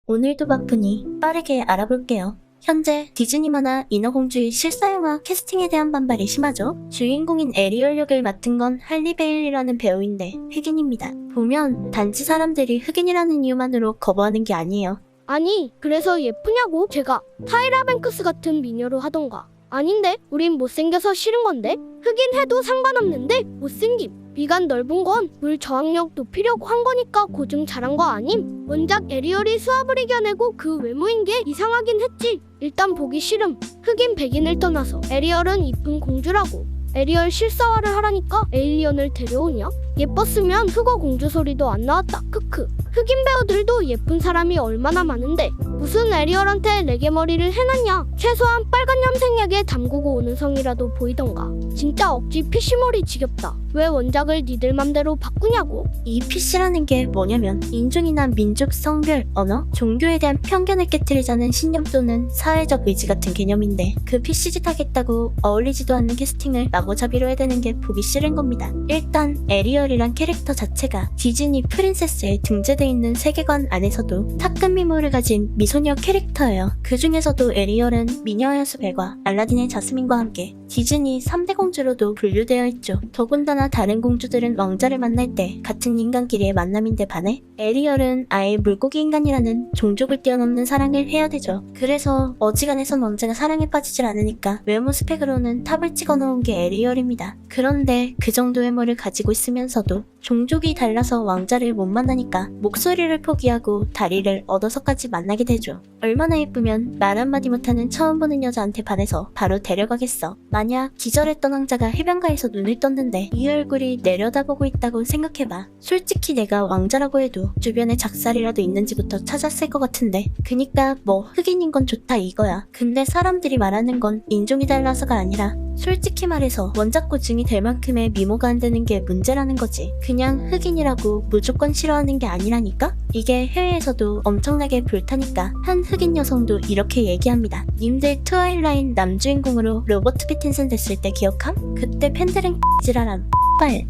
오늘도 바쁘니 빠르게 알아볼게요. 현재 디즈니 만화 인어공주의 실사영화 캐스팅에 대한 반발이 심하죠. 주인공인 에리얼 역을 맡은 건 할리 베일리라는 배우인데 흑인입니다. 보면 단지 사람들이 흑인이라는 이유만으로 거부하는 게 아니에요. 아니, 그래서 예쁘냐고? 제가 타이라 뱅크스 같은 미녀로 하던가. 아닌데, 우린 못생겨서 싫은 건데? 흑인 해도 상관없는데 못생김. 미간 넓은 건 물 저항력 높이려고 한 거니까 고증 잘한 거 아님? 원작 에리얼이 수압을 이겨내고 그 외모인 게 이상하긴 했지. 일단 보기 싫음. 흑인 백인을 떠나서 에리얼은 이쁜 공주라고. 에리얼 실사화를 하라니까 에일리언을 데려오냐? 예뻤으면 흑어 공주 소리도 안 나왔다. 크크. 흑인 배우들도 예쁜 사람이 얼마나 많은데 무슨 에리얼한테 레게 머리를 해놨냐? 최소한 빨간 염색약에 담그고 오는 성이라도 보이던가. 진짜 억지 PC머리 지겹다. 왜 원작을 니들 맘대로 바꾸냐고? 이 PC라는 게 뭐냐면 인종이나 민족, 성별, 언어, 종교에 대한 편견을 깨트리자는 신념 또는 사회적 의지 같은 개념인데 그 PC 짓 하겠다고 어울리지도 않는 캐스팅을 마구잡이로 해대는 게 보기 싫은 겁니다. 일단 에리얼이란 캐릭터 자체가 디즈니 프린세스에 등재되어 있는 세계관 안에서도 탁금 미모를 가진 미소녀 캐릭터예요. 그 중에서도 에리얼은 미녀의 수벨과 알라딘의 자스민과 함께 디즈니 3대 공주로도 분류되어 있죠. 더군다나 다른 공주들은 왕자를 만날 때 같은 인간끼리의 만남인데 반해 에리얼은 아예 물고기 인간이라는 종족을 뛰어넘는 사랑을 해야 되죠. 그래서 어지간해선 왕자가 사랑에 빠지질 않으니까 외모 스펙으로는 탑을 찍어놓은 게 에리얼입니다. 그런데 그 정도 외모를 가지고 있으면서도 종족이 달라서 왕자를 못 만나니까 목소리를 포기하고 다리를 얻어서까지 만나게 되죠. 얼마나 예쁘면 말 한마디 못하는 처음 보는 여자한테 반해서 바로 데려가겠어. 만약 기절했던 왕자가 해변가에서 눈을 떴는데 이 얼굴이 내려다보고 있다고 생각해봐. 솔직히 내가 왕자라고 해도 주변에 작살이라도 있는지부터 찾았을 것 같은데. 그니까 뭐 흑인인 건 좋다 이거야. 근데 사람들이 말하는 건 인종이 달라서가 아니라 솔직히 말해서 원작 고증이 될 만큼의 미모가 안 되는 게 문제라는 거지. 그냥 흑인이라고 무조건 싫어하는 게 아니라니까? 이게 해외에서도 엄청나게 불타니까 한 흑인 여성도 이렇게 얘기합니다. 님들 트와일라인 남주인공으로 로버트 패틴슨 됐을 때 기억함? 그때 팬들은 지랄함.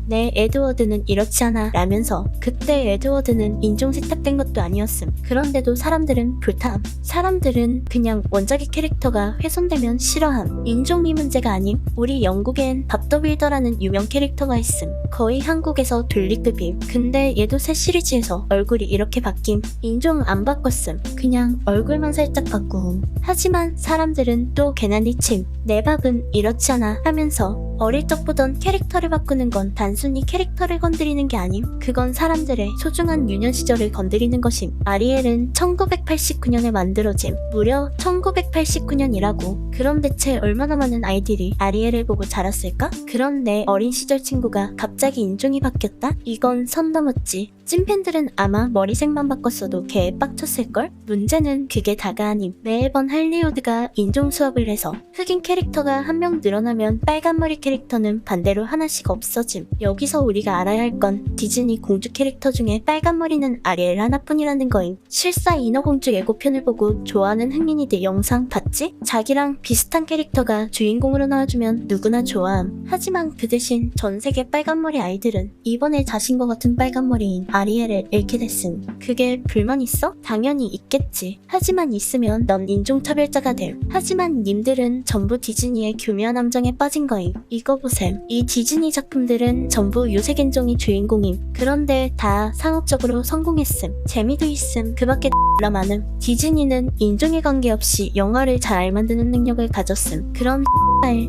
내 에드워드는 이렇지 않아 라면서 그때 에드워드는 인종 세탁된 것도 아니었음. 그런데도 사람들은 불탐. 사람들은 그냥 원작의 캐릭터가 훼손되면 싫어함. 인종미 문제가 아님. 우리 영국엔 밥더 빌더라는 유명 캐릭터가 있음. 거의 한국에서 둘리급임. 근데 얘도 새 시리즈에서 얼굴이 이렇게 바뀜. 인종 안 바꿨음. 그냥 얼굴만 살짝 바꾸음. 하지만 사람들은 또 개난리 침. 내 밥은 이렇지 않아 하면서 어릴 적 보던 캐릭터를 바꾸는 건 단순히 캐릭터를 건드리는 게 아님. 그건 사람들의 소중한 유년 시절을 건드리는 것임. 아리엘은 1989년에 만들어짐. 무려 1989년이라고. 그럼 대체 얼마나 많은 아이들이 아리엘을 보고 자랐을까? 그런 내 어린 시절 친구가 갑자기 인종이 바뀌었다? 이건 선 넘었지. 찐팬들은 아마 머리색만 바꿨어도 개에 빡쳤을걸? 문제는 그게 다가 아님. 매번 할리우드가 인종 수업을 해서 흑인 캐릭터가 한 명 늘어나면 빨간머리 캐릭터는 반대로 하나씩 없어짐. 여기서 우리가 알아야 할 건 디즈니 공주 캐릭터 중에 빨간머리는 아리엘 하나뿐이라는 거임. 실사 인어공주 예고편을 보고 좋아하는 흑인이들 영상 봤지? 자기랑 비슷한 캐릭터가 주인공으로 나와주면 누구나 좋아함. 하지만 그 대신 전 세계 빨간머리 아이들은 이번에 자신과 같은 빨간머리인 아리엘을 잃게 됐음. 그게 불만 있어? 당연히 있겠지. 하지만 있으면 넌 인종차별자가 됨. 하지만 님들은 전부 디즈니의 교묘한 함정에 빠진 거임. 이거 보셈. 이 디즈니 작품들은 전부 유색인종이 주인공임. 그런데 다 상업적으로 성공했음. 재미도 있음. 그 밖에 X나 많음. 디즈니는 인종에 관계없이 영화를 잘 만드는 능력을 가졌음. 그럼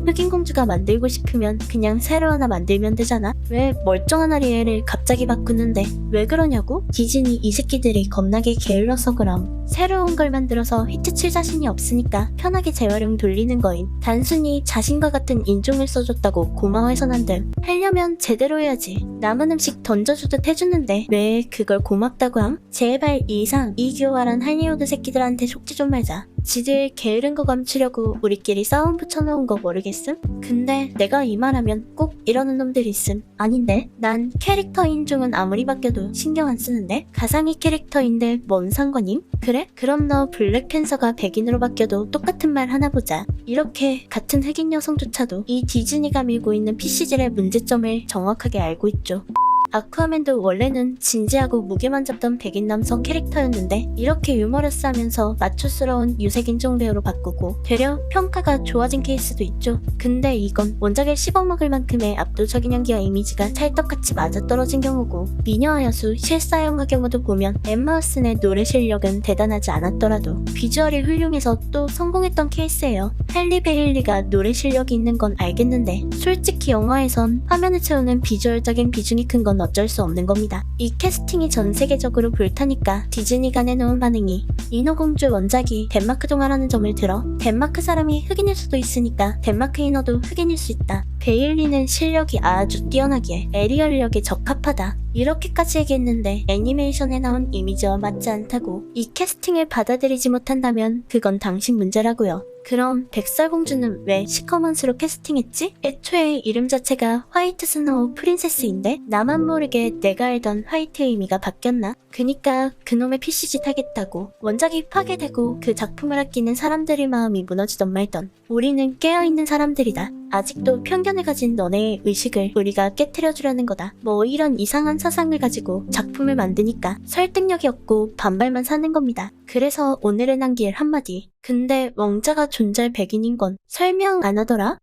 흑인 공주가 만들고 싶으면 그냥 새로 하나 만들면 되잖아? 왜 멀쩡한 아리엘을 갑자기 바꾸는데? 왜 그러냐고? 디즈니 이 새끼들이 겁나게 게을러서 그럼. 새로운 걸 만들어서 히트칠 자신이 없으니까 편하게 재활용 돌리는 거임. 단순히 자신과 같은 인종을 써줬다고 고마워해선 안 됨. 하려면 제대로 해야지. 남은 음식 던져주듯 해주는데 왜 그걸 고맙다고 함? 제발 이상 이교활한 할리우드 새끼들한테 속지 좀 말자. 지들 게으른 거 감추려고 우리끼리 싸움 붙여놓은 거 모르겠음? 근데 내가 이 말하면 꼭 이러는 놈들 있음. 아닌데? 난 캐릭터 인종은 아무리 바뀌어도 신경 안 쓰는데? 가상의 캐릭터인데 뭔 상관임? 그래? 그럼 너 블랙팬서가 백인으로 바뀌어도 똑같은 말 하나 보자. 이렇게 같은 흑인 여성조차도 이 디즈니가 밀고 있는 PC질의 문제점을 정확하게 알고 있죠. 아쿠아맨도 원래는 진지하고 무게만 잡던 백인 남성 캐릭터였는데 이렇게 유머러스하면서 마초스러운 유색인종 배우로 바꾸고 되려 평가가 좋아진 케이스도 있죠. 근데 이건 원작을 씹어먹을 만큼의 압도적인 연기와 이미지가 찰떡같이 맞아떨어진 경우고 미녀와 여수 실사영화 경우도 보면 엠마 왓슨의 노래 실력은 대단하지 않았더라도 비주얼이 훌륭해서 또 성공했던 케이스예요. 헨리 베일리가 노래 실력이 있는 건 알겠는데 솔직히 영화에선 화면을 채우는 비주얼적인 비중이 큰 건 어쩔 수 없는 겁니다. 이 캐스팅이 전 세계적으로 불타니까 디즈니가 내놓은 반응이 인어공주 원작이 덴마크 동화라는 점을 들어 덴마크 사람이 흑인일 수도 있으니까 덴마크인어도 흑인일 수 있다. 베일리는 실력이 아주 뛰어나기에 에리얼 역에 적합하다. 이렇게까지 얘기했는데 애니메이션에 나온 이미지와 맞지 않다고 이 캐스팅을 받아들이지 못한다면 그건 당신 문제라고요. 그럼 백설공주는 왜 시커먼스로 캐스팅했지? 애초에 이름 자체가 화이트 스노우 프린세스인데 나만 모르게 내가 알던 화이트의 의미가 바뀌었나? 그니까 그놈의 PC짓 하겠다고 원작이 파괴되고 그 작품을 아끼는 사람들의 마음이 무너지던 말던 우리는 깨어있는 사람들이다. 아직도 편견을 가진 너네의 의식을 우리가 깨트려주려는 거다. 뭐 이런 이상한 사상을 가지고 작품을 만드니까 설득력이 없고 반발만 사는 겁니다. 그래서 오늘은 남길 한마디. 근데 왕자가 존잘 백인인 건 설명 안 하더라?